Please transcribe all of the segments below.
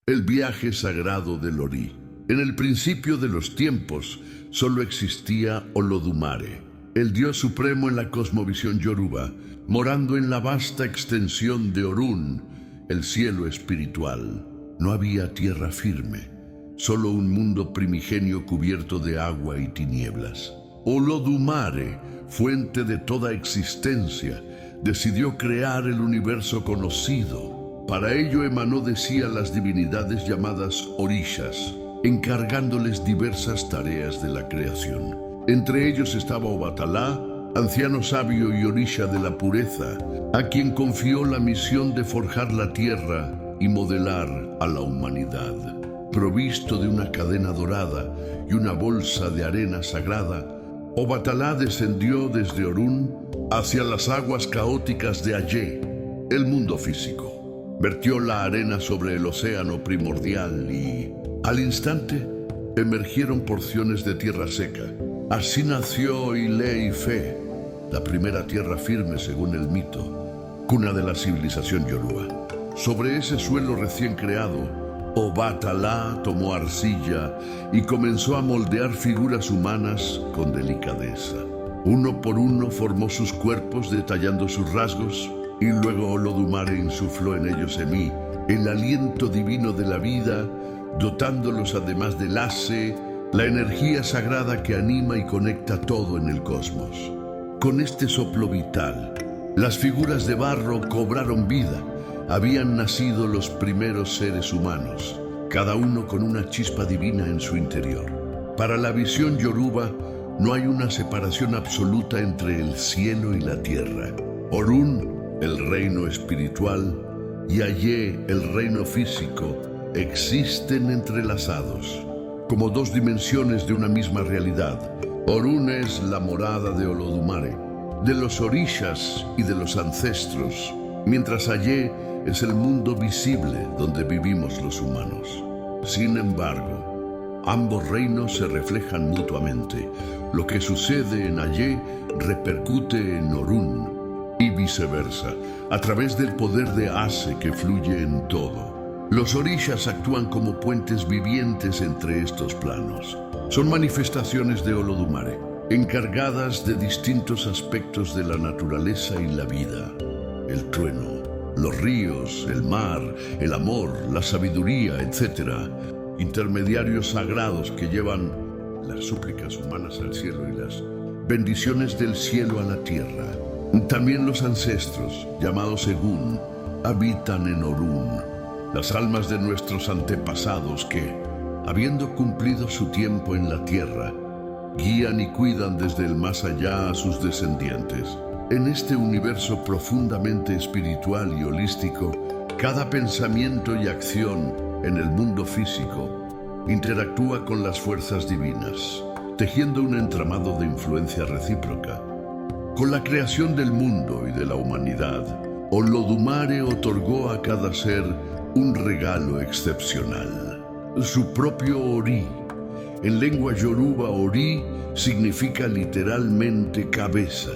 El viaje sagrado del Ori. En el principio de los tiempos solo existía Olodumare, el dios supremo en la cosmovisión yoruba, morando en la vasta extensión de Orun, el cielo espiritual. No había tierra firme, solo un mundo primigenio cubierto de agua y tinieblas. Olodumare, fuente de toda existencia, decidió crear el universo conocido. Para ello emanó de sí a las divinidades llamadas orishas, encargándoles diversas tareas de la creación. Entre ellos estaba Obatalá, anciano sabio y orisha de la pureza, a quien confió la misión de forjar la tierra y modelar a la humanidad. Provisto de una cadena dorada y una bolsa de arena sagrada, Obatalá descendió desde Orun hacia las aguas caóticas de Ayé, el mundo físico. Vertió la arena sobre el océano primordial y, al instante, emergieron porciones de tierra seca. Así nació Ile-Ife, la primera tierra firme según el mito, cuna de la civilización yoruba. Sobre ese suelo recién creado, Obatalá tomó arcilla y comenzó a moldear figuras humanas con delicadeza. Uno por uno formó sus cuerpos detallando sus rasgos, y luego Olodumare insufló en ellos Emi, el aliento divino de la vida, dotándolos además del Ase, la energía sagrada que anima y conecta todo en el cosmos. Con este soplo vital, las figuras de barro cobraron vida. Habían nacido los primeros seres humanos, cada uno con una chispa divina en su interior. Para la visión yoruba, no hay una separación absoluta entre el cielo y la tierra. Orun, el reino espiritual, y Ayé, el reino físico, existen entrelazados, como dos dimensiones de una misma realidad. Orun es la morada de Olodumare, de los orishas y de los ancestros, mientras Ayé es el mundo visible donde vivimos los humanos. Sin embargo, ambos reinos se reflejan mutuamente. Lo que sucede en Ayé repercute en Orun, y viceversa, a través del poder de Ase que fluye en todo. Los orishas actúan como puentes vivientes entre estos planos. Son manifestaciones de Olodumare, encargadas de distintos aspectos de la naturaleza y la vida. El trueno, los ríos, el mar, el amor, la sabiduría, etc. Intermediarios sagrados que llevan las súplicas humanas al cielo y las bendiciones del cielo a la tierra. También los ancestros, llamados Egun, habitan en Orun, las almas de nuestros antepasados que, habiendo cumplido su tiempo en la tierra, guían y cuidan desde el más allá a sus descendientes. En este universo profundamente espiritual y holístico, cada pensamiento y acción en el mundo físico interactúa con las fuerzas divinas, tejiendo un entramado de influencia recíproca. Con la creación del mundo y de la humanidad, Olodumare otorgó a cada ser un regalo excepcional, su propio Ori. En lengua yoruba, Ori significa literalmente cabeza,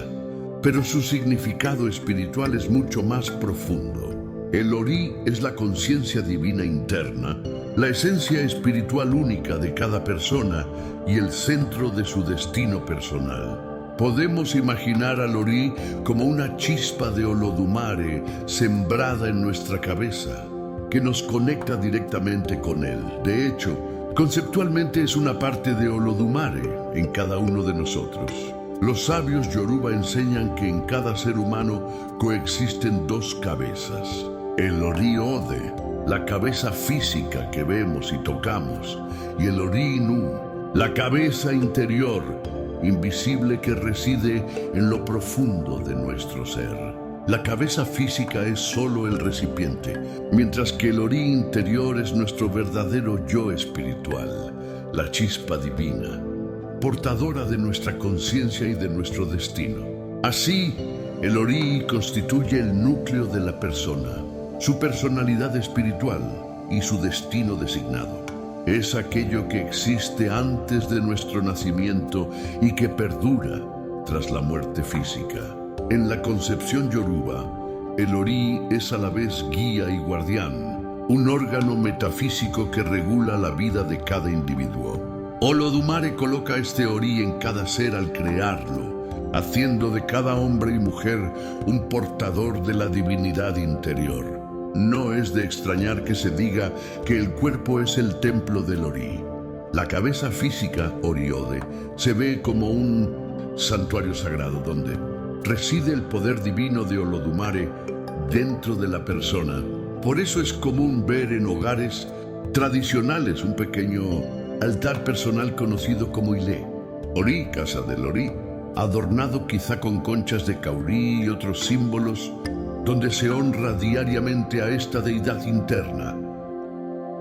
pero su significado espiritual es mucho más profundo. El Ori es la conciencia divina interna, la esencia espiritual única de cada persona y el centro de su destino personal. Podemos imaginar al Ori como una chispa de Olodumare sembrada en nuestra cabeza, que nos conecta directamente con él. De hecho, conceptualmente es una parte de Olodumare en cada uno de nosotros. Los sabios yoruba enseñan que en cada ser humano coexisten dos cabezas. El Ori Ode, la cabeza física que vemos y tocamos, y el Ori Inu, la cabeza interior, invisible que reside en lo profundo de nuestro ser. La cabeza física es solo el recipiente, mientras que el Ori interior es nuestro verdadero yo espiritual, la chispa divina, portadora de nuestra conciencia y de nuestro destino. Así, el Ori constituye el núcleo de la persona, su personalidad espiritual y su destino designado. Es aquello que existe antes de nuestro nacimiento y que perdura tras la muerte física. En la concepción yoruba, el Ori es a la vez guía y guardián, un órgano metafísico que regula la vida de cada individuo. Olodumare coloca este Ori en cada ser al crearlo, haciendo de cada hombre y mujer un portador de la divinidad interior. No es de extrañar que se diga que el cuerpo es el templo del Ori. La cabeza física, Oriode, se ve como un santuario sagrado donde reside el poder divino de Olodumare dentro de la persona. Por eso es común ver en hogares tradicionales un pequeño altar personal conocido como Ile, Ori, casa del Ori, adornado quizá con conchas de caurí y otros símbolos, donde se honra diariamente a esta deidad interna.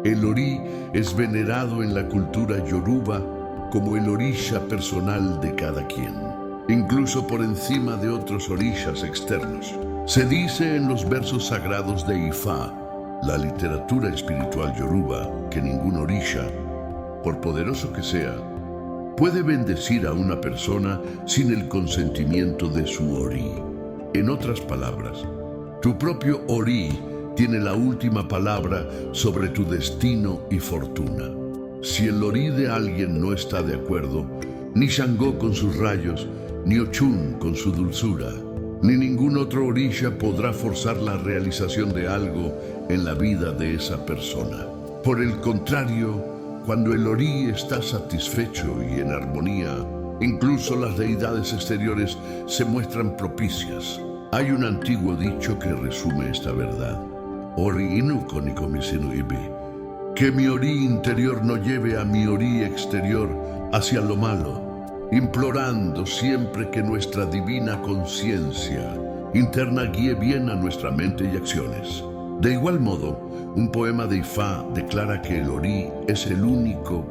El Ori es venerado en la cultura yoruba como el orisha personal de cada quien, incluso por encima de otros orishas externos. Se dice en los versos sagrados de Ifá, la literatura espiritual yoruba, que ningún orisha, por poderoso que sea, puede bendecir a una persona sin el consentimiento de su Ori. En otras palabras, tu propio Ori tiene la última palabra sobre tu destino y fortuna. Si el Ori de alguien no está de acuerdo, ni Shango con sus rayos, ni Ochun con su dulzura, ni ningún otro orisha podrá forzar la realización de algo en la vida de esa persona. Por el contrario, cuando el Ori está satisfecho y en armonía, incluso las deidades exteriores se muestran propicias. Hay un antiguo dicho que resume esta verdad. Ori inu koniko misinu ibi. Que mi Ori interior no lleve a mi Ori exterior hacia lo malo, implorando siempre que nuestra divina conciencia interna guíe bien a nuestra mente y acciones. De igual modo, un poema de Ifá declara que el Ori es el único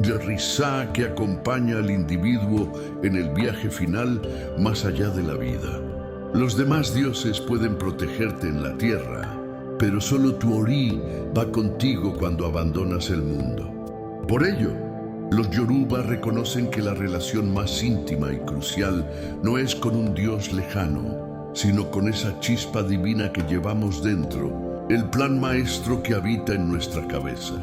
Yerizá que acompaña al individuo en el viaje final más allá de la vida. Los demás dioses pueden protegerte en la tierra, pero solo tu Ori va contigo cuando abandonas el mundo. Por ello, los Yoruba reconocen que la relación más íntima y crucial no es con un dios lejano, sino con esa chispa divina que llevamos dentro, el plan maestro que habita en nuestra cabeza.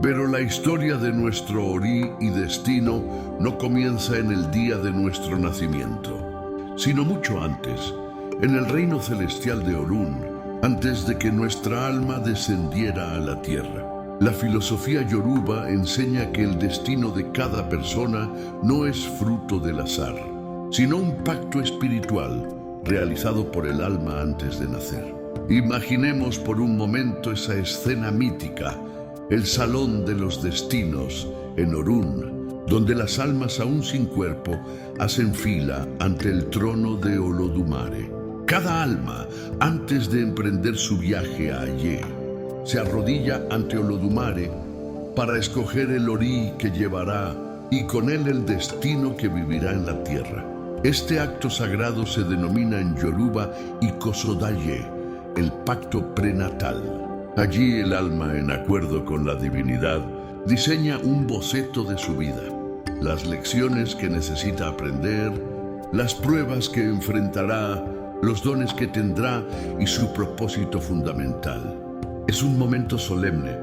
Pero la historia de nuestro Ori y destino no comienza en el día de nuestro nacimiento, sino mucho antes, en el reino celestial de Orún, antes de que nuestra alma descendiera a la tierra. La filosofía yoruba enseña que el destino de cada persona no es fruto del azar, sino un pacto espiritual realizado por el alma antes de nacer. Imaginemos por un momento esa escena mítica, el Salón de los Destinos en Orún, donde las almas aún sin cuerpo hacen fila ante el trono de Olodumare. Cada alma, antes de emprender su viaje a Ayé, se arrodilla ante Olodumare para escoger el Ori que llevará y con él el destino que vivirá en la tierra. Este acto sagrado se denomina en Yoruba Ikosodaye, el pacto prenatal. Allí el alma, en acuerdo con la divinidad, diseña un boceto de su vida, las lecciones que necesita aprender, las pruebas que enfrentará, los dones que tendrá y su propósito fundamental. Es un momento solemne,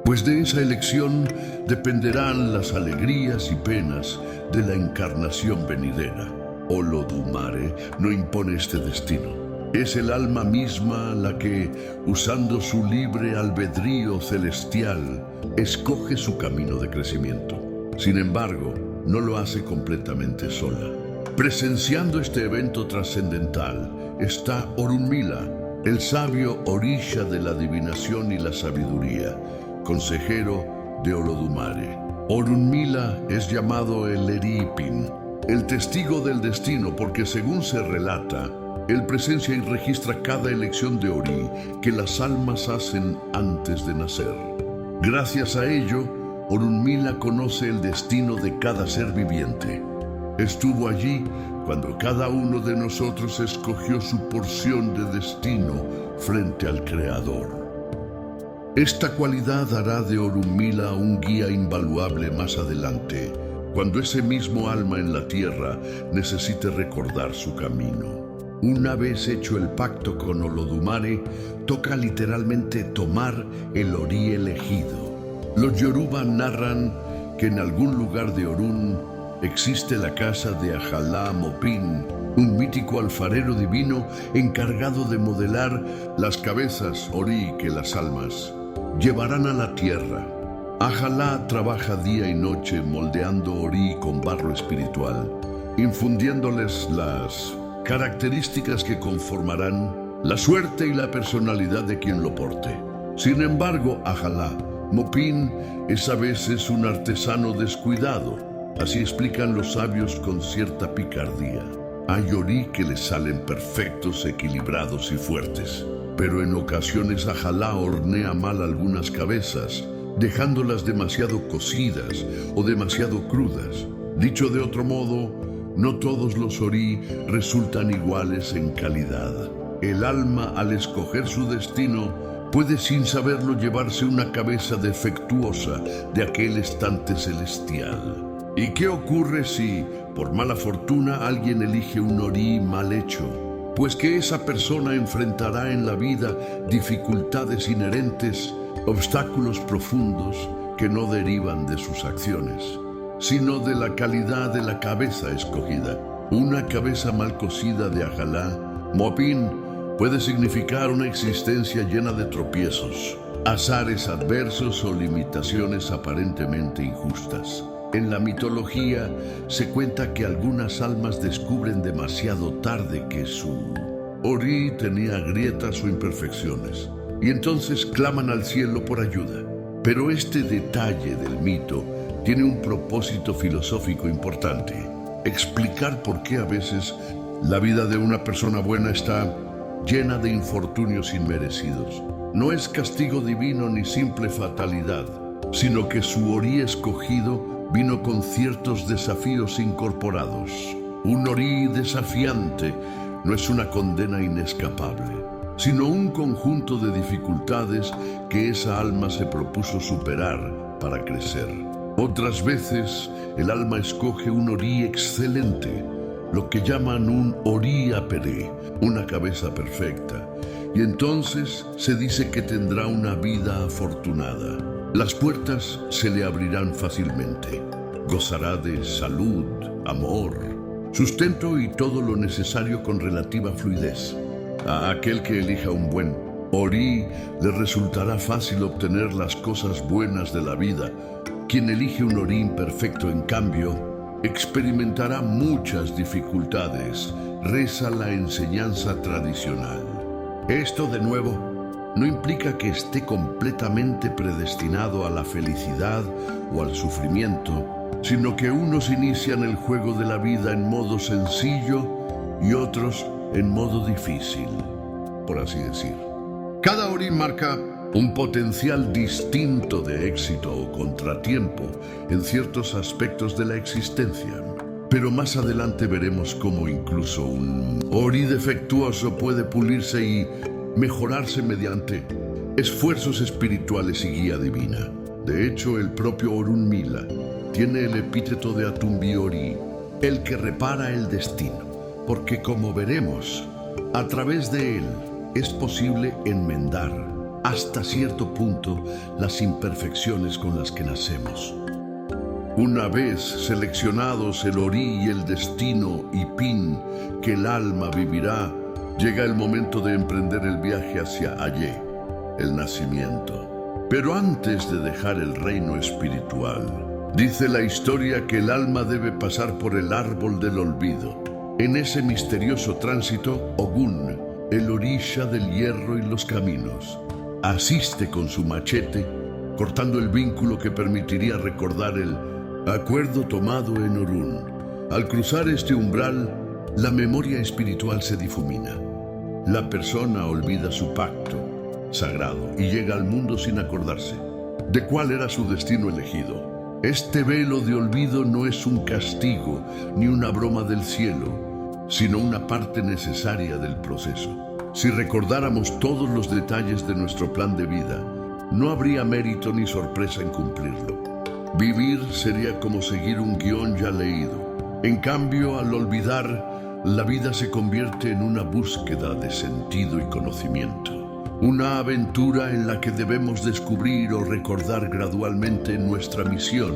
pues de esa elección dependerán las alegrías y penas de la encarnación venidera. Olodumare no impone este destino. Es el alma misma la que, usando su libre albedrío celestial, escoge su camino de crecimiento. Sin embargo, no lo hace completamente sola. Presenciando este evento trascendental está Orunmila, el sabio orisha de la adivinación y la sabiduría, consejero de Olodumare. Orunmila es llamado el Eripin, el testigo del destino, porque según se relata, él presencia y registra cada elección de Ori que las almas hacen antes de nacer. Gracias a ello, Orunmila conoce el destino de cada ser viviente. Estuvo allí cuando cada uno de nosotros escogió su porción de destino frente al Creador. Esta cualidad hará de Orunmila un guía invaluable más adelante, cuando ese mismo alma en la tierra necesite recordar su camino. Una vez hecho el pacto con Olodumare, toca literalmente tomar el Orí elegido. Los Yoruba narran que en algún lugar de Orún existe la casa de Ajalá Mopin, un mítico alfarero divino encargado de modelar las cabezas Orí que las almas llevarán a la tierra. Ajalá trabaja día y noche moldeando Orí con barro espiritual, infundiéndoles las características que conformarán la suerte y la personalidad de quien lo porte. Sin embargo, Ajalá Mopin es a veces un artesano descuidado. Así explican los sabios con cierta picardía. Hay Orí que les salen perfectos, equilibrados y fuertes, pero en ocasiones Ajalá hornea mal algunas cabezas, dejándolas demasiado cocidas o demasiado crudas. Dicho de otro modo, no todos los Orí resultan iguales en calidad. El alma, al escoger su destino, puede sin saberlo llevarse una cabeza defectuosa de aquel estante celestial. ¿Y qué ocurre si, por mala fortuna, alguien elige un Orí mal hecho? Pues que esa persona enfrentará en la vida dificultades inherentes, obstáculos profundos que no derivan de sus acciones, sino de la calidad de la cabeza escogida. Una cabeza mal cocida de Ajalá Mopin puede significar una existencia llena de tropiezos, azares adversos o limitaciones aparentemente injustas. En la mitología se cuenta que algunas almas descubren demasiado tarde que su Orí tenía grietas o imperfecciones, y entonces claman al cielo por ayuda. Pero este detalle del mito tiene un propósito filosófico importante: explicar por qué a veces la vida de una persona buena está llena de infortunios inmerecidos. No es castigo divino ni simple fatalidad, sino que su Orí escogido vino con ciertos desafíos incorporados. Un Orí desafiante no es una condena inescapable, sino un conjunto de dificultades que esa alma se propuso superar para crecer. Otras veces, el alma escoge un Orí excelente, lo que llaman un Orí Apere, una cabeza perfecta, y entonces se dice que tendrá una vida afortunada. Las puertas se le abrirán fácilmente. Gozará de salud, amor, sustento y todo lo necesario con relativa fluidez. A aquel que elija un buen Orí le resultará fácil obtener las cosas buenas de la vida. Quien elige un Orí imperfecto, en cambio, experimentará muchas dificultades, reza la enseñanza tradicional. Esto, de nuevo, no implica que esté completamente predestinado a la felicidad o al sufrimiento, sino que unos inician el juego de la vida en modo sencillo y otros en modo difícil, por así decir. Cada Orí marca un potencial distinto de éxito o contratiempo en ciertos aspectos de la existencia. Pero más adelante veremos cómo incluso un Orí defectuoso puede pulirse y mejorarse mediante esfuerzos espirituales y guía divina. De hecho, el propio Orunmila tiene el epíteto de Atumbi Orí, el que repara el destino, porque como veremos, a través de él es posible enmendar hasta cierto punto las imperfecciones con las que nacemos. Una vez seleccionados el Orí y el destino y pin que el alma vivirá, llega el momento de emprender el viaje hacia Ayé, el nacimiento. Pero antes de dejar el reino espiritual, dice la historia que el alma debe pasar por el árbol del olvido. En ese misterioso tránsito, Ogún, el orisha del hierro y los caminos, asiste con su machete, cortando el vínculo que permitiría recordar el acuerdo tomado en Orún. Al cruzar este umbral, la memoria espiritual se difumina. La persona olvida su pacto sagrado y llega al mundo sin acordarse de cuál era su destino elegido. Este velo de olvido no es un castigo ni una broma del cielo, sino una parte necesaria del proceso. Si recordáramos todos los detalles de nuestro plan de vida, no habría mérito ni sorpresa en cumplirlo. Vivir sería como seguir un guión ya leído. En cambio, al olvidar, la vida se convierte en una búsqueda de sentido y conocimiento. Una aventura en la que debemos descubrir o recordar gradualmente nuestra misión.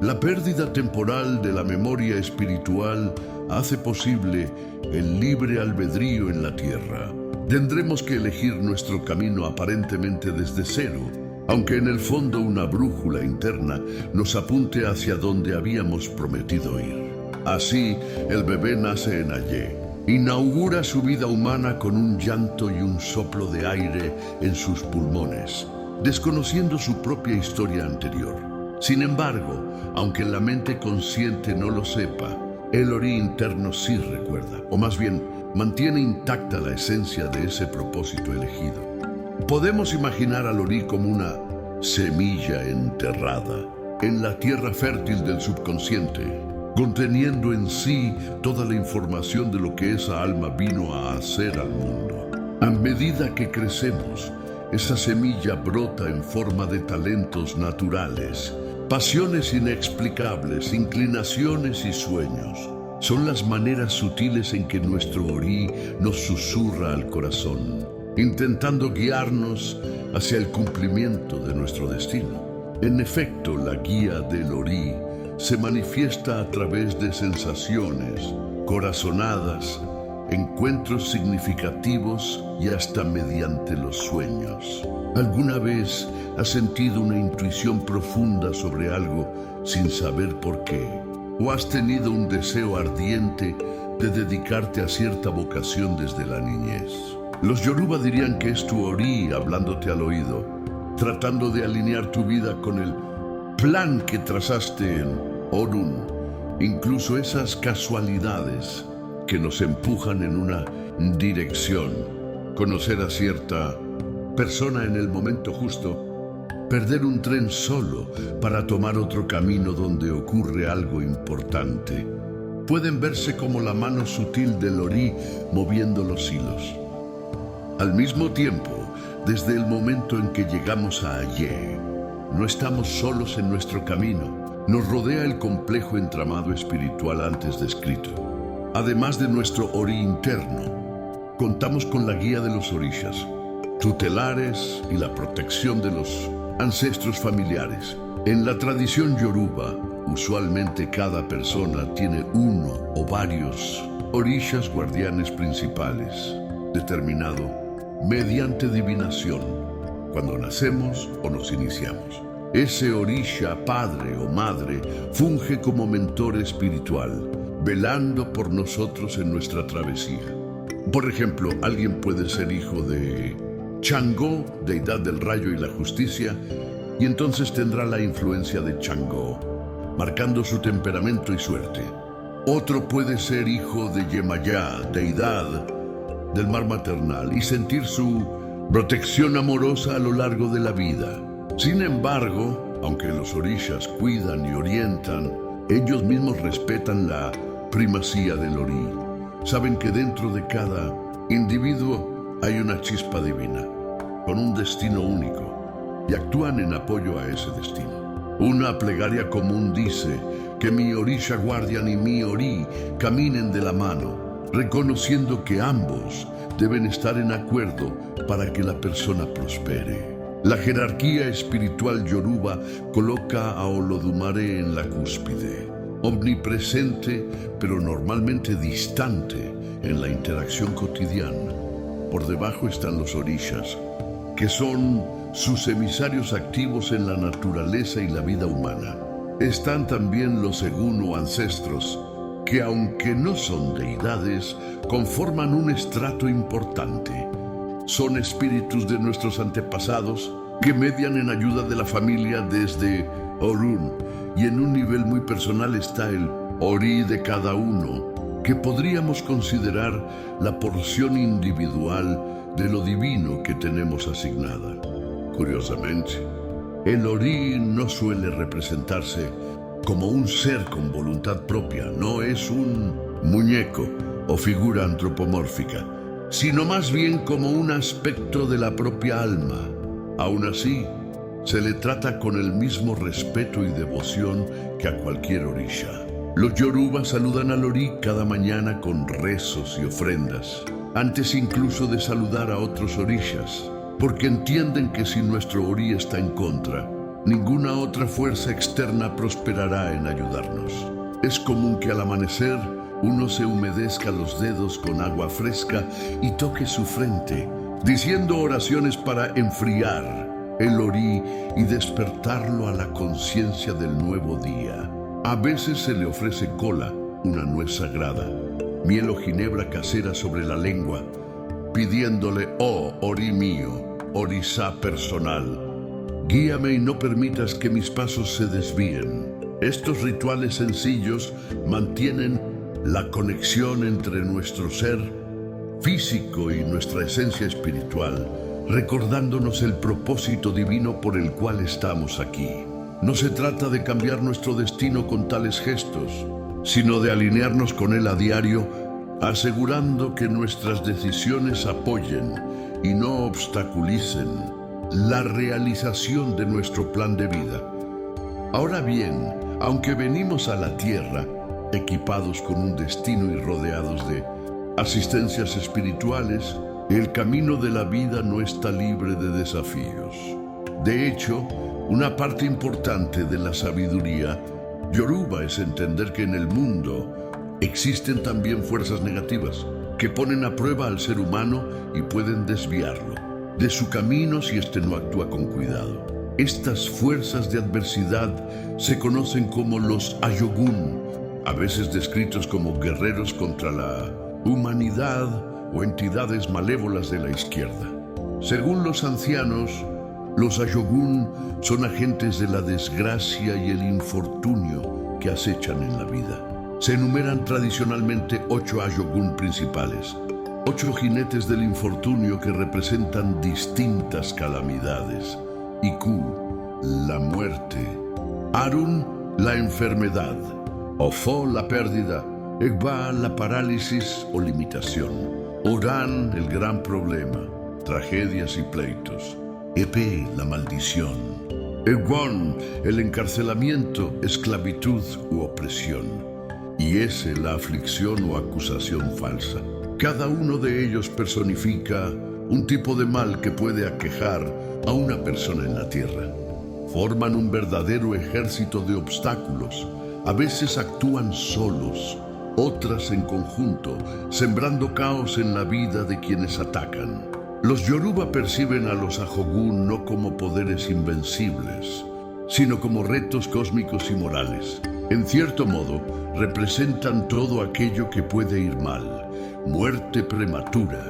La pérdida temporal de la memoria espiritual hace posible el libre albedrío en la tierra. Tendremos que elegir nuestro camino aparentemente desde cero, aunque en el fondo una brújula interna nos apunte hacia donde habíamos prometido ir. Así, el bebé nace en Ayé. Inaugura su vida humana con un llanto y un soplo de aire en sus pulmones, desconociendo su propia historia anterior. Sin embargo, aunque la mente consciente no lo sepa, el Ori interno sí recuerda, o más bien, mantiene intacta la esencia de ese propósito elegido. Podemos imaginar al Ori como una semilla enterrada en la tierra fértil del subconsciente, conteniendo en sí toda la información de lo que esa alma vino a hacer al mundo. A medida que crecemos, esa semilla brota en forma de talentos naturales, pasiones inexplicables, inclinaciones y sueños. Son las maneras sutiles en que nuestro Ori nos susurra al corazón, intentando guiarnos hacia el cumplimiento de nuestro destino. En efecto, la guía del Ori se manifiesta a través de sensaciones, corazonadas, encuentros significativos y hasta mediante los sueños. ¿Alguna vez has sentido una intuición profunda sobre algo sin saber por qué? ¿O has tenido un deseo ardiente de dedicarte a cierta vocación desde la niñez? Los Yoruba dirían que es tu Ori hablándote al oído, tratando de alinear tu vida con el plan que trazaste en Orun. Incluso esas casualidades que nos empujan en una dirección, conocer a cierta persona en el momento justo, perder un tren solo para tomar otro camino donde ocurre algo importante, pueden verse como la mano sutil del Ori moviendo los hilos. Al mismo tiempo, desde el momento en que llegamos a Ayé, no estamos solos en nuestro camino. Nos rodea el complejo entramado espiritual antes descrito. Además de nuestro Ori interno, contamos con la guía de los orishas, tutelares y la protección de los ancestros familiares. En la tradición yoruba, usualmente cada persona tiene uno o varios orishas guardianes principales, determinado mediante divinación, cuando nacemos o nos iniciamos. Ese orisha, padre o madre, funge como mentor espiritual, velando por nosotros en nuestra travesía. Por ejemplo, alguien puede ser hijo de Changó, deidad del rayo y la justicia, y entonces tendrá la influencia de Changó, marcando su temperamento y suerte. Otro puede ser hijo de Yemayá, deidad del mar maternal, y sentir su protección amorosa a lo largo de la vida. Sin embargo, aunque los orishas cuidan y orientan, ellos mismos respetan la primacía del Ori. Saben que dentro de cada individuo hay una chispa divina, con un destino único, y actúan en apoyo a ese destino. Una plegaria común dice que mi orisha guardian y mi Ori caminen de la mano, reconociendo que ambos deben estar en acuerdo para que la persona prospere. La jerarquía espiritual yoruba coloca a Olodumare en la cúspide, omnipresente pero normalmente distante en la interacción cotidiana. Por debajo están los orishas, que son sus emisarios activos en la naturaleza y la vida humana. Están también los Egun o ancestros, que aunque no son deidades, conforman un estrato importante. Son espíritus de nuestros antepasados que median en ayuda de la familia desde Orun, y en un nivel muy personal está el Ori de cada uno, que podríamos considerar la porción individual de lo divino que tenemos asignada. Curiosamente, el Ori no suele representarse como un ser con voluntad propia, no es un muñeco o figura antropomórfica, sino más bien como un aspecto de la propia alma. Aún así, se le trata con el mismo respeto y devoción que a cualquier orisha. Los Yoruba saludan al Ori cada mañana con rezos y ofrendas, antes incluso de saludar a otros orishas, porque entienden que si nuestro Ori está en contra, ninguna otra fuerza externa prosperará en ayudarnos. Es común que al amanecer uno se humedezca los dedos con agua fresca y toque su frente, diciendo oraciones para enfriar el Ori y despertarlo a la conciencia del nuevo día. A veces se le ofrece cola, una nuez sagrada, miel o ginebra casera sobre la lengua, pidiéndole: oh Ori mío, Orishá personal, guíame y no permitas que mis pasos se desvíen. Estos rituales sencillos mantienen la conexión entre nuestro ser físico y nuestra esencia espiritual, recordándonos el propósito divino por el cual estamos aquí. No se trata de cambiar nuestro destino con tales gestos, sino de alinearnos con él a diario, asegurando que nuestras decisiones apoyen y no obstaculicen la realización de nuestro plan de vida. Ahora bien, aunque venimos a la tierra equipados con un destino y rodeados de asistencias espirituales, el camino de la vida no está libre de desafíos. De hecho, una parte importante de la sabiduría yoruba es entender que en el mundo existen también fuerzas negativas que ponen a prueba al ser humano y pueden desviarlo de su camino si éste no actúa con cuidado. Estas fuerzas de adversidad se conocen como los Ayogun, a veces descritos como guerreros contra la humanidad o entidades malévolas de la izquierda. Según los ancianos, los Ayogun son agentes de la desgracia y el infortunio que acechan en la vida. Se enumeran tradicionalmente 8 Ayogun principales, 8 jinetes del infortunio que representan distintas calamidades. Iku, la muerte; Arun, la enfermedad; Ofo, la pérdida; Egba, la parálisis o limitación; Oran, el gran problema, tragedias y pleitos; Epe, la maldición; Egon, el encarcelamiento, esclavitud u opresión; y Ese, la aflicción o acusación falsa. Cada uno de ellos personifica un tipo de mal que puede aquejar a una persona en la tierra. Forman un verdadero ejército de obstáculos. A veces actúan solos, otras en conjunto, sembrando caos en la vida de quienes atacan. Los Yoruba perciben a los Ajogun no como poderes invencibles, sino como retos cósmicos y morales. En cierto modo, representan todo aquello que puede ir mal: muerte prematura,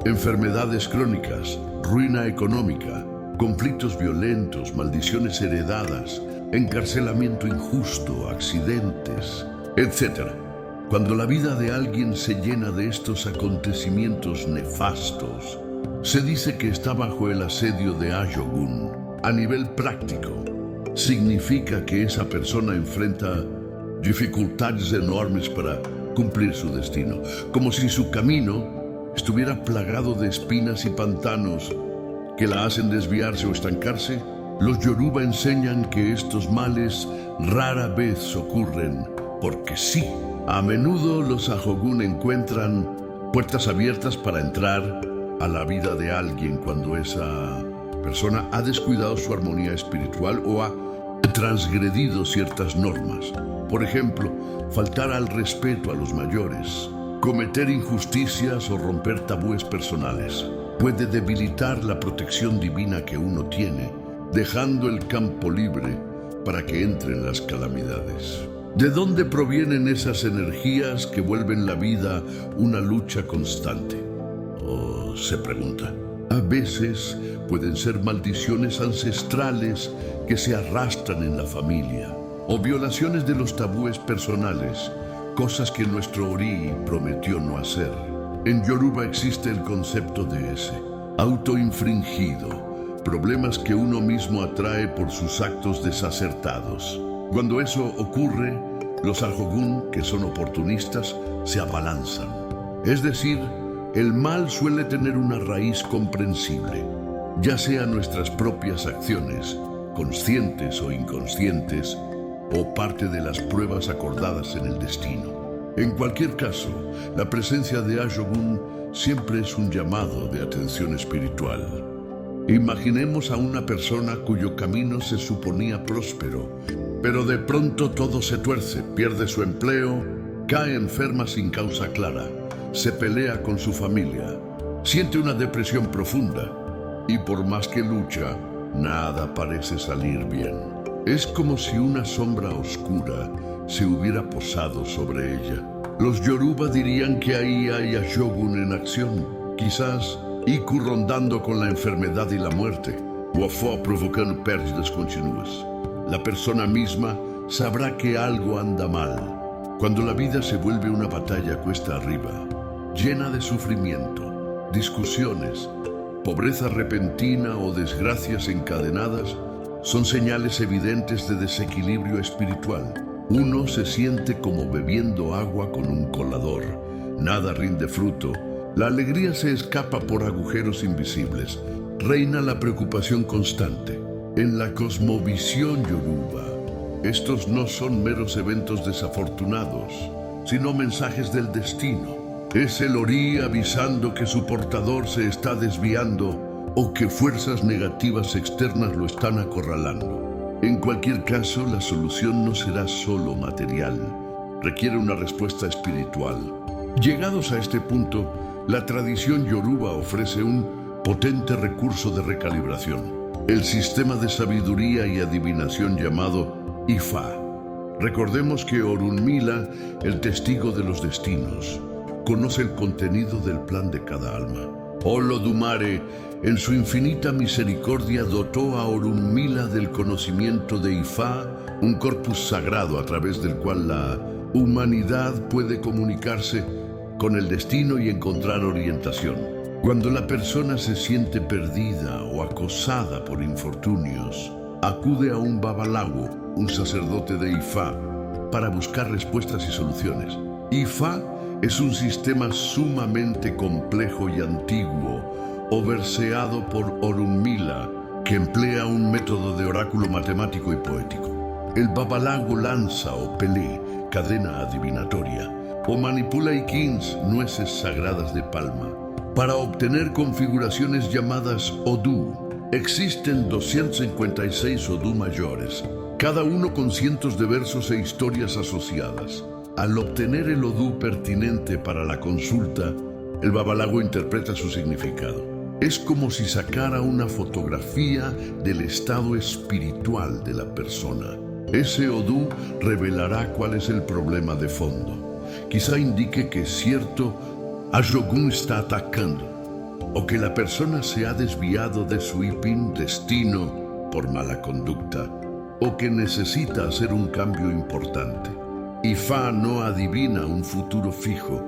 enfermedades crónicas, ruina económica, conflictos violentos, maldiciones heredadas, encarcelamiento injusto, accidentes, etc. Cuando la vida de alguien se llena de estos acontecimientos nefastos, se dice que está bajo el asedio de Ayogun. A nivel práctico, significa que esa persona enfrenta dificultades enormes para cumplir su destino, como si su camino estuviera plagado de espinas y pantanos que la hacen desviarse o estancarse. Los Yoruba enseñan que estos males rara vez ocurren porque sí. A menudo los Ajogun encuentran puertas abiertas para entrar a la vida de alguien cuando esa persona ha descuidado su armonía espiritual o ha transgredido ciertas normas. Por ejemplo, faltar al respeto a los mayores, cometer injusticias o romper tabúes personales. Puede debilitar la protección divina que uno tiene, dejando el campo libre para que entren las calamidades. ¿De dónde provienen esas energías que vuelven la vida una lucha constante? Se pregunta. A veces pueden ser maldiciones ancestrales que se arrastran en la familia, o violaciones de los tabúes personales, cosas que nuestro Ori prometió no hacer. En Yoruba existe el concepto de ese, autoinfringido, problemas que uno mismo atrae por sus actos desacertados. Cuando eso ocurre, los Ajogun, que son oportunistas, se abalanzan. Es decir, el mal suele tener una raíz comprensible, ya sea nuestras propias acciones, conscientes o inconscientes, o parte de las pruebas acordadas en el destino. En cualquier caso, la presencia de Ashogun siempre es un llamado de atención espiritual. Imaginemos a una persona cuyo camino se suponía próspero, pero de pronto todo se tuerce, pierde su empleo, cae enferma sin causa clara, se pelea con su familia, siente una depresión profunda y por más que lucha, nada parece salir bien. Es como si una sombra oscura se hubiera posado sobre ella. Los Yoruba dirían que ahí hay Ashogun en acción, quizás Iku rondando con la enfermedad y la muerte, o Ofo provocando pérdidas continuas. La persona misma sabrá que algo anda mal. Cuando la vida se vuelve una batalla cuesta arriba, llena de sufrimiento, discusiones, pobreza repentina o desgracias encadenadas, son señales evidentes de desequilibrio espiritual. Uno se siente como bebiendo agua con un colador. Nada rinde fruto. La alegría se escapa por agujeros invisibles. Reina la preocupación constante. En la cosmovisión yoruba, estos no son meros eventos desafortunados, sino mensajes del destino. Es el Ori avisando que su portador se está desviando o que fuerzas negativas externas lo están acorralando. En cualquier caso, la solución no será solo material. Requiere una respuesta espiritual. Llegados a este punto, la tradición yoruba ofrece un potente recurso de recalibración, el sistema de sabiduría y adivinación llamado Ifa. Recordemos que Orunmila, el testigo de los destinos, conoce el contenido del plan de cada alma. Olodumare, en su infinita misericordia, dotó a Orunmila del conocimiento de Ifa, un corpus sagrado a través del cual la humanidad puede comunicarse con el destino y encontrar orientación. Cuando la persona se siente perdida o acosada por infortunios, acude a un babalawo, un sacerdote de Ifa, para buscar respuestas y soluciones. Ifa es un sistema sumamente complejo y antiguo, overseado por Orunmila, que emplea un método de oráculo matemático y poético. El babalawo lanza o pelé, cadena adivinatoria, o manipula ikins, nueces sagradas de palma, para obtener configuraciones llamadas Odu. Existen 256 Odu mayores, cada uno con cientos de versos e historias asociadas. Al obtener el Odu pertinente para la consulta, el babalawo interpreta su significado. Es como si sacara una fotografía del estado espiritual de la persona. Ese Odu revelará cuál es el problema de fondo. Quizá indique que cierto Ashogun está atacando, o que la persona se ha desviado de su ipin destino por mala conducta, o que necesita hacer un cambio importante. Ifa no adivina un futuro fijo,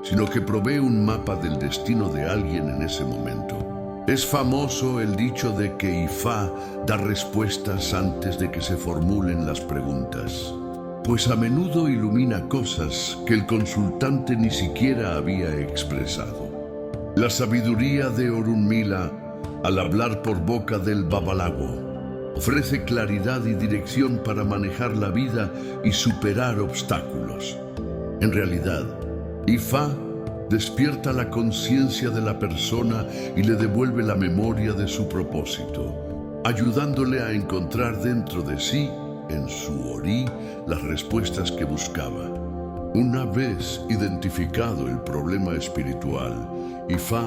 sino que provee un mapa del destino de alguien en ese momento. Es famoso el dicho de que Ifa da respuestas antes de que se formulen las preguntas, pues a menudo ilumina cosas que el consultante ni siquiera había expresado. La sabiduría de Orunmila, al hablar por boca del babalawo, ofrece claridad y dirección para manejar la vida y superar obstáculos. En realidad, Ifa despierta la conciencia de la persona y le devuelve la memoria de su propósito, ayudándole a encontrar dentro de sí, en su Ori, las respuestas que buscaba. Una vez identificado el problema espiritual, Ifa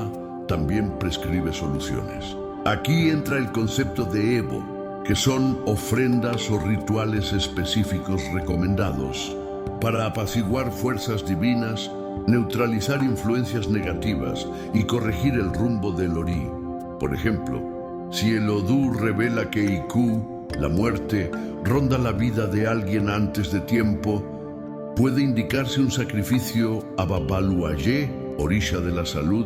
también prescribe soluciones. Aquí entra el concepto de Evo, que son ofrendas o rituales específicos recomendados para apaciguar fuerzas divinas, neutralizar influencias negativas y corregir el rumbo del Ori. Por ejemplo, si el Odu revela que Iku, la muerte, ronda la vida de alguien antes de tiempo, puede indicarse un sacrificio a Babaluayé, orisha de la salud,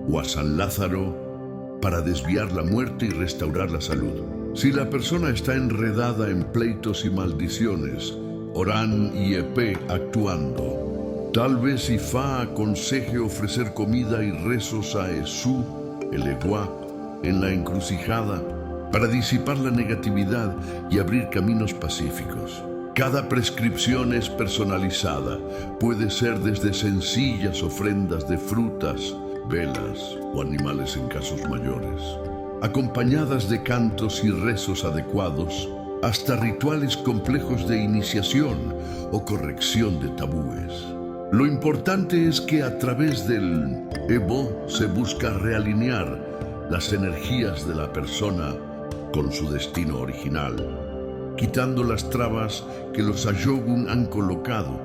o a San Lázaro, para desviar la muerte y restaurar la salud. Si la persona está enredada en pleitos y maldiciones, Orán y Epe actuando, tal vez Ifa aconseje ofrecer comida y rezos a Esú, el Eguá, en la encrucijada, para disipar la negatividad y abrir caminos pacíficos. Cada prescripción es personalizada. Puede ser desde sencillas ofrendas de frutas, velas o animales en casos mayores, acompañadas de cantos y rezos adecuados, hasta rituales complejos de iniciación o corrección de tabúes. Lo importante es que a través del Evo se busca realinear las energías de la persona con su destino original, quitando las trabas que los Ajogun han colocado.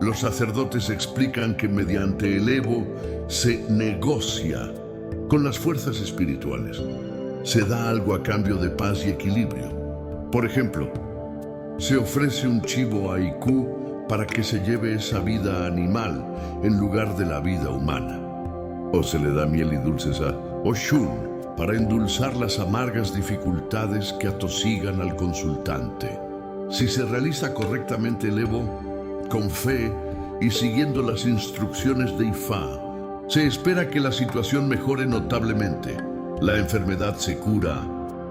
Los sacerdotes explican que mediante el Evo se negocia con las fuerzas espirituales. Se da algo a cambio de paz y equilibrio. Por ejemplo, se ofrece un chivo a Iku para que se lleve esa vida animal en lugar de la vida humana. O se le da miel y dulces a Oshun para endulzar las amargas dificultades que atosigan al consultante. Si se realiza correctamente el Evo, con fe y siguiendo las instrucciones de Ifá, se espera que la situación mejore notablemente. La enfermedad se cura,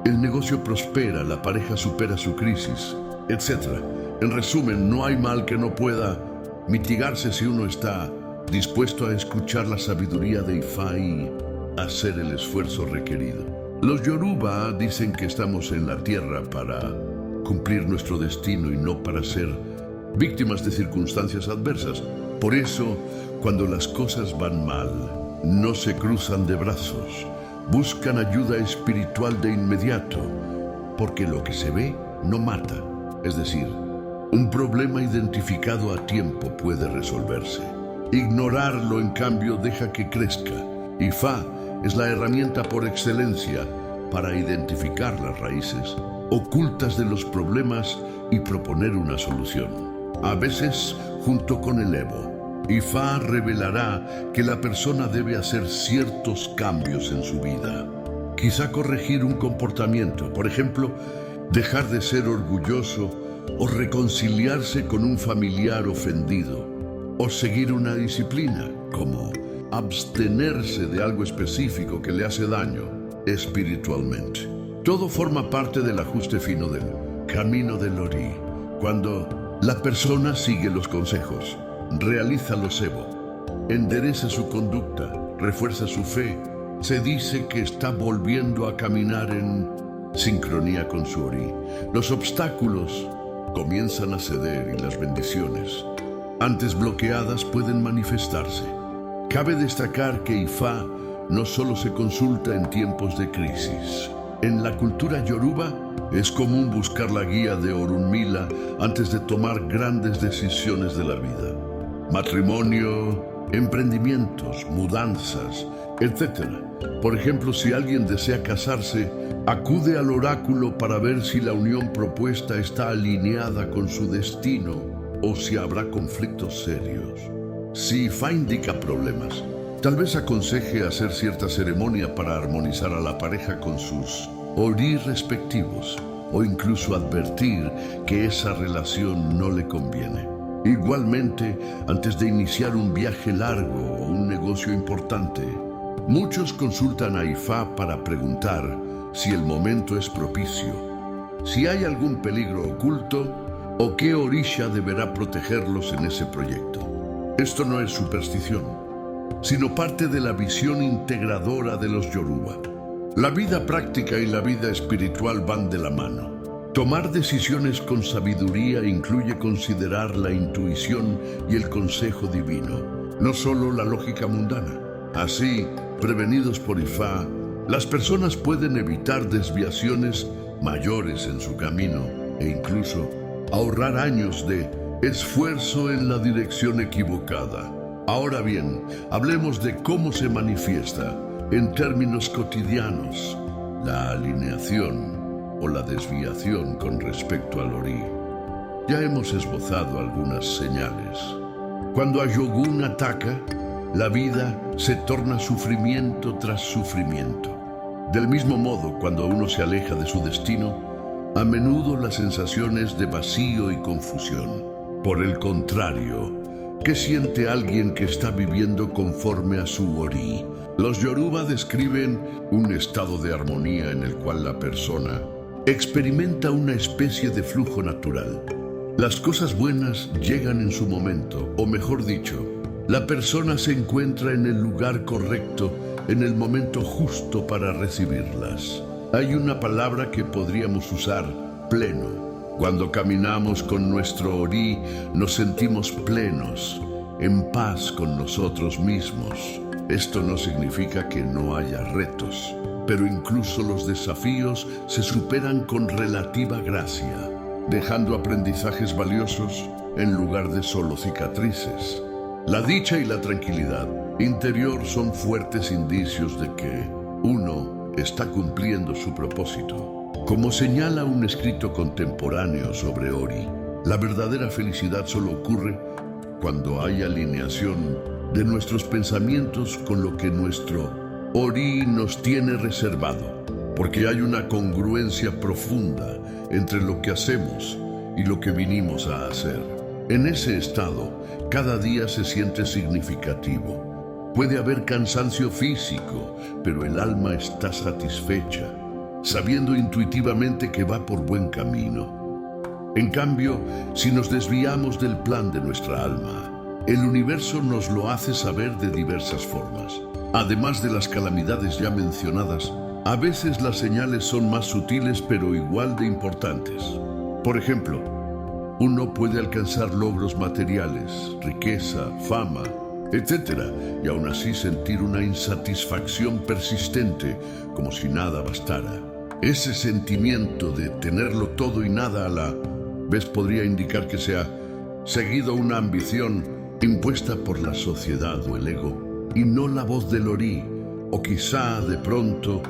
el negocio prospera, la pareja supera su crisis, etc. En resumen, no hay mal que no pueda mitigarse si uno está dispuesto a escuchar la sabiduría de Ifá y hacer el esfuerzo requerido. Los Yoruba dicen que estamos en la tierra para cumplir nuestro destino y no para ser víctimas de circunstancias adversas. Por eso, cuando las cosas van mal, no se cruzan de brazos, buscan ayuda espiritual de inmediato, porque lo que se ve no mata. Es decir, un problema identificado a tiempo puede resolverse. Ignorarlo, en cambio, deja que crezca. Ifá es la herramienta por excelencia para identificar las raíces ocultas de los problemas y proponer una solución. A veces, junto con el Evo, Ifá revelará que la persona debe hacer ciertos cambios en su vida. Quizá corregir un comportamiento, por ejemplo, dejar de ser orgulloso o reconciliarse con un familiar ofendido, o seguir una disciplina, como abstenerse de algo específico que le hace daño espiritualmente. Todo forma parte del ajuste fino del camino del Ori. Cuando la persona sigue los consejos, realiza los Evo, endereza su conducta, refuerza su fe, se dice que está volviendo a caminar en sincronía con su Ori. Los obstáculos comienzan a ceder y las bendiciones, antes bloqueadas, pueden manifestarse. Cabe destacar que Ifá no solo se consulta en tiempos de crisis. En la cultura yoruba es común buscar la guía de Orunmila antes de tomar grandes decisiones de la vida. Matrimonio, emprendimientos, mudanzas, etc. Por ejemplo, si alguien desea casarse, acude al oráculo para ver si la unión propuesta está alineada con su destino o si habrá conflictos serios. Si Ifá indica problemas, tal vez aconseje hacer cierta ceremonia para armonizar a la pareja con sus Ori respectivos, o incluso advertir que esa relación no le conviene. Igualmente, antes de iniciar un viaje largo o un negocio importante, muchos consultan a Ifá para preguntar si el momento es propicio, si hay algún peligro oculto o qué orisha deberá protegerlos en ese proyecto. Esto no es superstición, sino parte de la visión integradora de los Yoruba. La vida práctica y la vida espiritual van de la mano. Tomar decisiones con sabiduría incluye considerar la intuición y el consejo divino, no solo la lógica mundana. Así, prevenidos por Ifá, las personas pueden evitar desviaciones mayores en su camino e incluso ahorrar años de esfuerzo en la dirección equivocada. Ahora bien, hablemos de cómo se manifiesta en términos cotidianos la alineación o la desviación con respecto al Ori. Ya hemos esbozado algunas señales. Cuando Ajogun ataca, la vida se torna sufrimiento tras sufrimiento. Del mismo modo, cuando uno se aleja de su destino, a menudo la sensación es de vacío y confusión. Por el contrario, ¿qué siente alguien que está viviendo conforme a su Ori? Los Yoruba describen un estado de armonía en el cual la persona experimenta una especie de flujo natural. Las cosas buenas llegan en su momento, o mejor dicho, la persona se encuentra en el lugar correcto, en el momento justo para recibirlas. Hay una palabra que podríamos usar: pleno. Cuando caminamos con nuestro Orí, nos sentimos plenos, en paz con nosotros mismos. Esto no significa que no haya retos, pero incluso los desafíos se superan con relativa gracia, dejando aprendizajes valiosos en lugar de solo cicatrices. La dicha y la tranquilidad interior son fuertes indicios de que uno está cumpliendo su propósito. Como señala un escrito contemporáneo sobre Ori, la verdadera felicidad solo ocurre cuando hay alineación de nuestros pensamientos con lo que nuestro Ori nos tiene reservado, porque hay una congruencia profunda entre lo que hacemos y lo que vinimos a hacer. En ese estado, cada día se siente significativo. Puede haber cansancio físico, pero el alma está satisfecha, sabiendo intuitivamente que va por buen camino. En cambio, si nos desviamos del plan de nuestra alma, el universo nos lo hace saber de diversas formas. Además de las calamidades ya mencionadas, a veces las señales son más sutiles pero igual de importantes. Por ejemplo, uno puede alcanzar logros materiales, riqueza, fama, etc., y aún así sentir una insatisfacción persistente, como si nada bastara. Ese sentimiento de tenerlo todo y nada a la vez podría indicar que se ha seguido una ambición impuesta por la sociedad o el ego, y no la voz del Orí. O quizá, de pronto,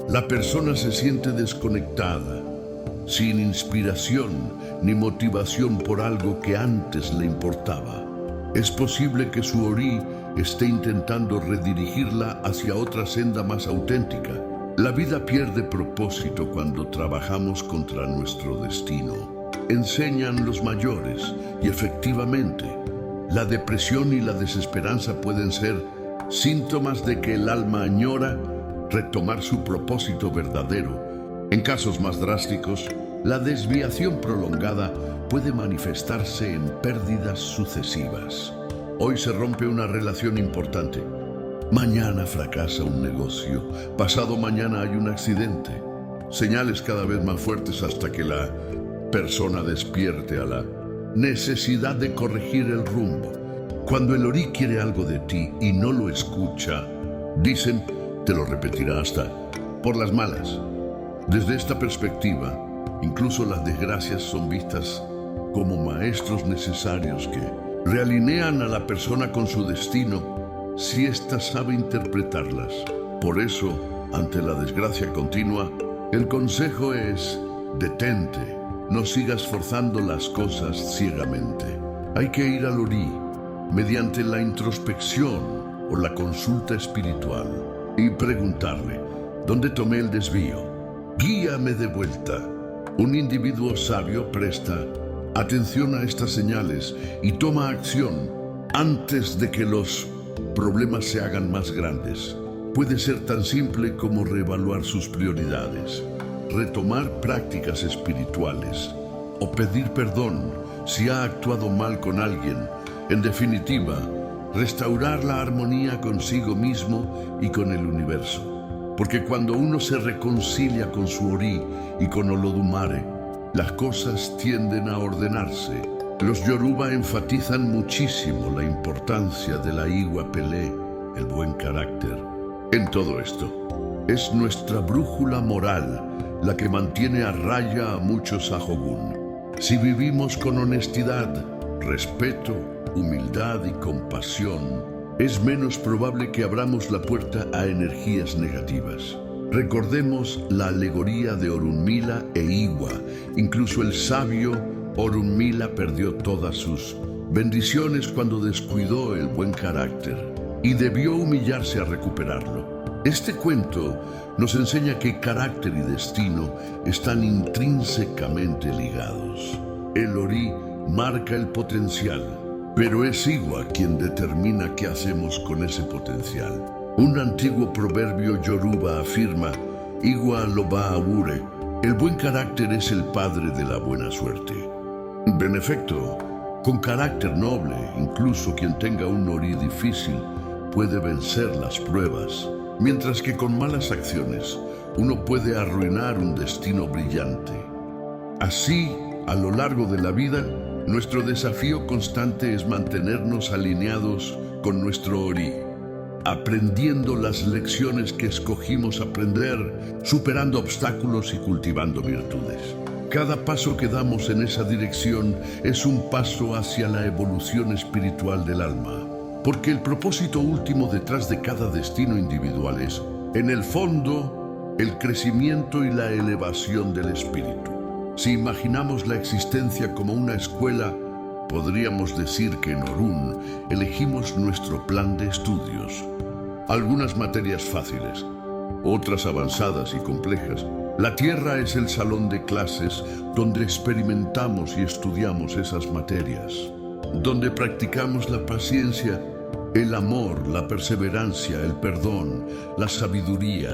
la persona se siente desconectada, sin inspiración ni motivación por algo que antes le importaba. Es posible que su Orí esté intentando redirigirla hacia otra senda más auténtica. La vida pierde propósito cuando trabajamos contra nuestro destino. Enseñan los mayores, y efectivamente, la depresión y la desesperanza pueden ser síntomas de que el alma añora retomar su propósito verdadero. En casos más drásticos, la desviación prolongada puede manifestarse en pérdidas sucesivas. Hoy se rompe una relación importante. Mañana fracasa un negocio. Pasado mañana hay un accidente. Señales cada vez más fuertes hasta que la persona despierte a la necesidad de corregir el rumbo. Cuando el Orí quiere algo de ti y no lo escucha, dicen, te lo repetirá hasta por las malas. Desde esta perspectiva, incluso las desgracias son vistas como maestros necesarios que realinean a la persona con su destino si ésta sabe interpretarlas. Por eso, ante la desgracia continua, el consejo es: detente, no sigas forzando las cosas ciegamente. Hay que ir al Orí mediante la introspección o la consulta espiritual y preguntarle: ¿dónde tomé el desvío? Guíame de vuelta. Un individuo sabio presta atención a estas señales y toma acción antes de que los problemas se hagan más grandes. Puede ser tan simple como reevaluar sus prioridades, retomar prácticas espirituales o pedir perdón si ha actuado mal con alguien. En definitiva, restaurar la armonía consigo mismo y con el universo. Porque cuando uno se reconcilia con su Orí y con Olodumare, las cosas tienden a ordenarse. Los Yoruba enfatizan muchísimo la importancia de la Iwa Pele, el buen carácter. En todo esto, es nuestra brújula moral la que mantiene a raya a muchos Ajogun. Si vivimos con honestidad, respeto, humildad y compasión, es menos probable que abramos la puerta a energías negativas. Recordemos la alegoría de Orunmila e Iwa. Incluso el sabio Orunmila perdió todas sus bendiciones cuando descuidó el buen carácter y debió humillarse a recuperarlo. Este cuento nos enseña que carácter y destino están intrínsecamente ligados. El Orí marca el potencial, pero es Iwa quien determina qué hacemos con ese potencial. Un antiguo proverbio yoruba afirma: Iwa loba awure, el buen carácter es el padre de la buena suerte. En efecto, con carácter noble, incluso quien tenga un Ori difícil puede vencer las pruebas, mientras que con malas acciones uno puede arruinar un destino brillante. Así, a lo largo de la vida, nuestro desafío constante es mantenernos alineados con nuestro Ori, aprendiendo las lecciones que escogimos aprender, superando obstáculos y cultivando virtudes. Cada paso que damos en esa dirección es un paso hacia la evolución espiritual del alma, porque el propósito último detrás de cada destino individual es, en el fondo, el crecimiento y la elevación del espíritu. Si imaginamos la existencia como una escuela, podríamos decir que en Orún elegimos nuestro plan de estudios. Algunas materias fáciles, otras avanzadas y complejas. La tierra es el salón de clases donde experimentamos y estudiamos esas materias, donde practicamos la paciencia, el amor, la perseverancia, el perdón, la sabiduría.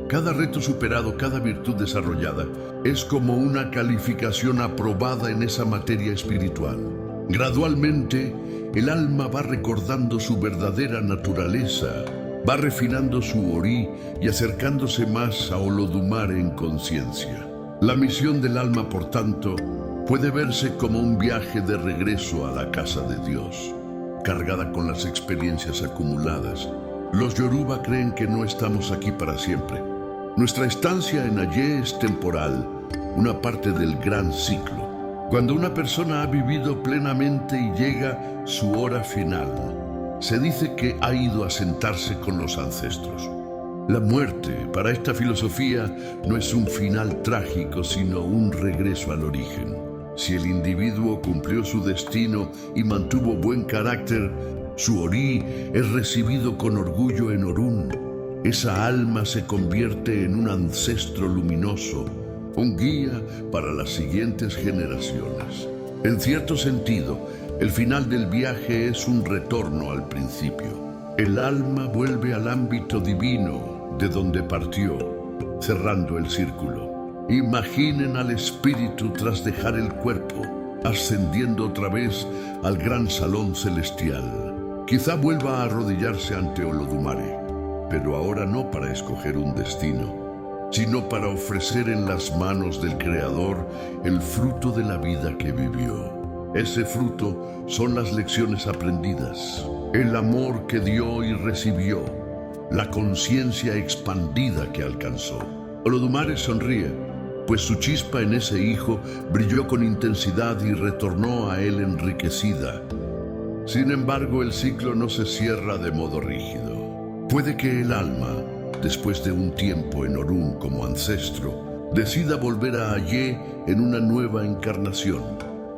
Cada reto superado, cada virtud desarrollada, es como una calificación aprobada en esa materia espiritual. Gradualmente, el alma va recordando su verdadera naturaleza, va refinando su Ori y acercándose más a Olodumare en conciencia. La misión del alma, por tanto, puede verse como un viaje de regreso a la casa de Dios, cargada con las experiencias acumuladas. Los Yoruba creen que no estamos aquí para siempre. Nuestra estancia en Ayé es temporal, una parte del gran ciclo. Cuando una persona ha vivido plenamente y llega su hora final, se dice que ha ido a sentarse con los ancestros. La muerte, para esta filosofía, no es un final trágico, sino un regreso al origen. Si el individuo cumplió su destino y mantuvo buen carácter, su Ori es recibido con orgullo en Orún. Esa alma se convierte en un ancestro luminoso, un guía para las siguientes generaciones. En cierto sentido, el final del viaje es un retorno al principio. El alma vuelve al ámbito divino de donde partió, cerrando el círculo. Imaginen al espíritu tras dejar el cuerpo, ascendiendo otra vez al gran salón celestial. Quizá vuelva a arrodillarse ante Olodumare, pero ahora no para escoger un destino, sino para ofrecer en las manos del Creador el fruto de la vida que vivió. Ese fruto son las lecciones aprendidas, el amor que dio y recibió, la conciencia expandida que alcanzó. Olodumare sonríe, pues su chispa en ese hijo brilló con intensidad y retornó a él enriquecida. Sin embargo, el ciclo no se cierra de modo rígido. Puede que el alma, después de un tiempo en Orún como ancestro, decida volver a Ayé en una nueva encarnación,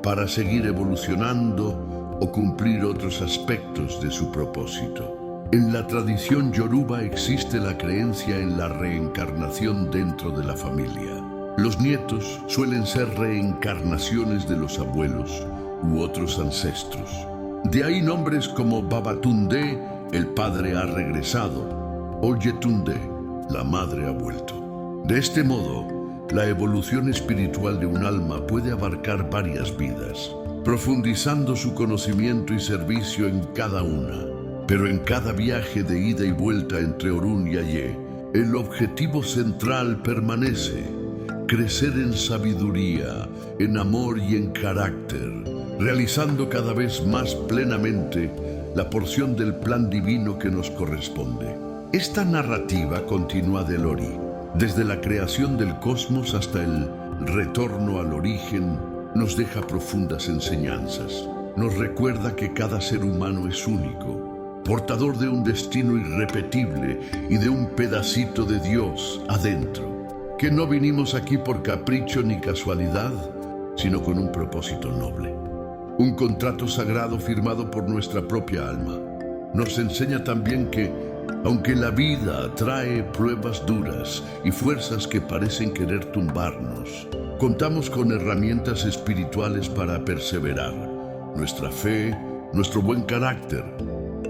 para seguir evolucionando o cumplir otros aspectos de su propósito. En la tradición yoruba existe la creencia en la reencarnación dentro de la familia. Los nietos suelen ser reencarnaciones de los abuelos u otros ancestros. De ahí nombres como Babatunde, el padre ha regresado, o Yetunde, la madre ha vuelto. De este modo, la evolución espiritual de un alma puede abarcar varias vidas, profundizando su conocimiento y servicio en cada una. Pero en cada viaje de ida y vuelta entre Orún y Ayé, el objetivo central permanece: crecer en sabiduría, en amor y en carácter, realizando cada vez más plenamente la porción del plan divino que nos corresponde. Esta narrativa continúa del Ori, desde la creación del cosmos hasta el retorno al origen, nos deja profundas enseñanzas. Nos recuerda que cada ser humano es único, portador de un destino irrepetible y de un pedacito de Dios adentro, que no vinimos aquí por capricho ni casualidad, sino con un propósito noble. Un contrato sagrado firmado por nuestra propia alma. Nos enseña también que, aunque la vida trae pruebas duras y fuerzas que parecen querer tumbarnos, contamos con herramientas espirituales para perseverar. Nuestra fe, nuestro buen carácter,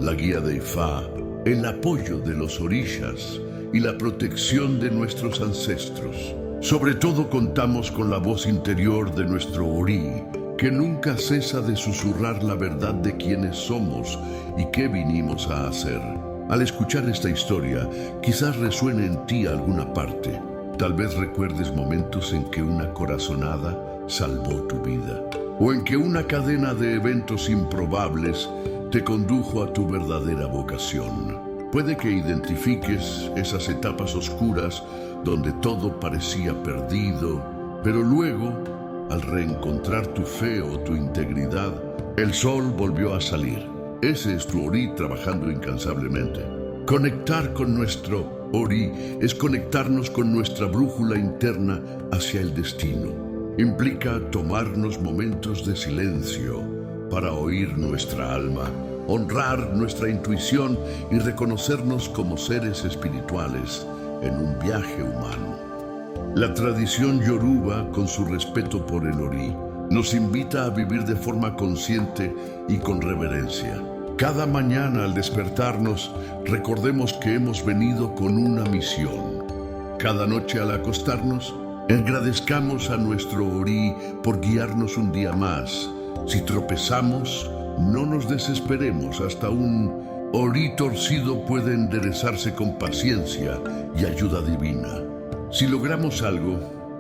la guía de Ifá, el apoyo de los orishas y la protección de nuestros ancestros. Sobre todo contamos con la voz interior de nuestro Ori, que nunca cesa de susurrar la verdad de quiénes somos y qué vinimos a hacer. Al escuchar esta historia, quizás resuene en ti alguna parte. Tal vez recuerdes momentos en que una corazonada salvó tu vida, o en que una cadena de eventos improbables te condujo a tu verdadera vocación. Puede que identifiques esas etapas oscuras donde todo parecía perdido, pero luego, al reencontrar tu fe o tu integridad, el sol volvió a salir. Ese es tu Ori trabajando incansablemente. Conectar con nuestro Ori es conectarnos con nuestra brújula interna hacia el destino. Implica tomarnos momentos de silencio para oír nuestra alma, honrar nuestra intuición y reconocernos como seres espirituales en un viaje humano. La tradición yoruba, con su respeto por el Ori, nos invita a vivir de forma consciente y con reverencia. Cada mañana al despertarnos, recordemos que hemos venido con una misión. Cada noche al acostarnos, agradezcamos a nuestro Ori por guiarnos un día más. Si tropezamos, no nos desesperemos, hasta un Ori torcido puede enderezarse con paciencia y ayuda divina. Si logramos algo,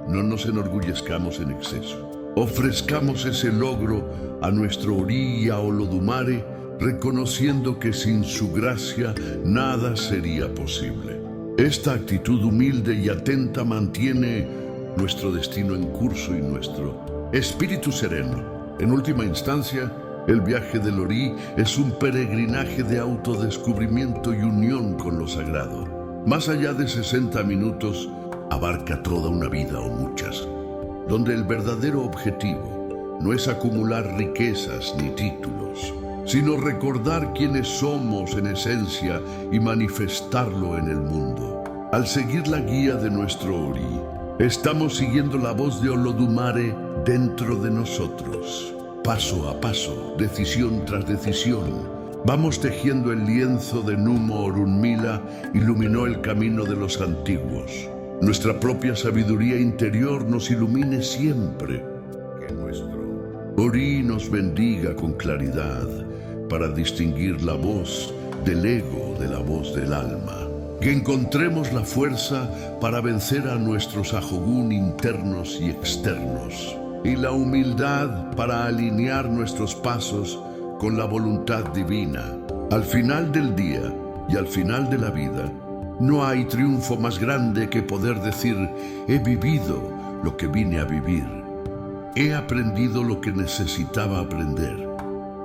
no nos enorgullezcamos en exceso. Ofrezcamos ese logro a nuestro Ori y a Olodumare, reconociendo que sin su gracia nada sería posible. Esta actitud humilde y atenta mantiene nuestro destino en curso y nuestro espíritu sereno. En última instancia, el viaje del Ori es un peregrinaje de autodescubrimiento y unión con lo sagrado. Más allá de 60 minutos, abarca toda una vida o muchas, donde el verdadero objetivo no es acumular riquezas ni títulos, sino recordar quiénes somos en esencia y manifestarlo en el mundo. Al seguir la guía de nuestro Ori, estamos siguiendo la voz de Olodumare dentro de nosotros. Paso a paso, decisión tras decisión, vamos tejiendo el lienzo de Numo Orunmila iluminó el camino de los antiguos. Nuestra propia sabiduría interior nos ilumine siempre. Que nuestro Ori nos bendiga con claridad para distinguir la voz del ego de la voz del alma. Que encontremos la fuerza para vencer a nuestros Ahogún internos y externos, y la humildad para alinear nuestros pasos con la voluntad divina. Al final del día y al final de la vida, no hay triunfo más grande que poder decir: he vivido lo que vine a vivir. He aprendido lo que necesitaba aprender.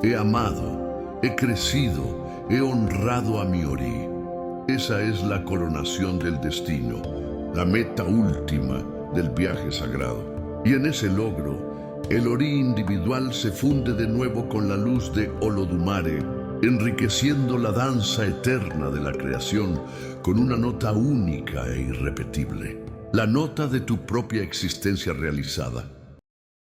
He amado, he crecido, he honrado a mi Ori. Esa es la coronación del destino, la meta última del viaje sagrado. Y en ese logro, el Ori individual se funde de nuevo con la luz de Olodumare, enriqueciendo la danza eterna de la creación con una nota única e irrepetible, la nota de tu propia existencia realizada.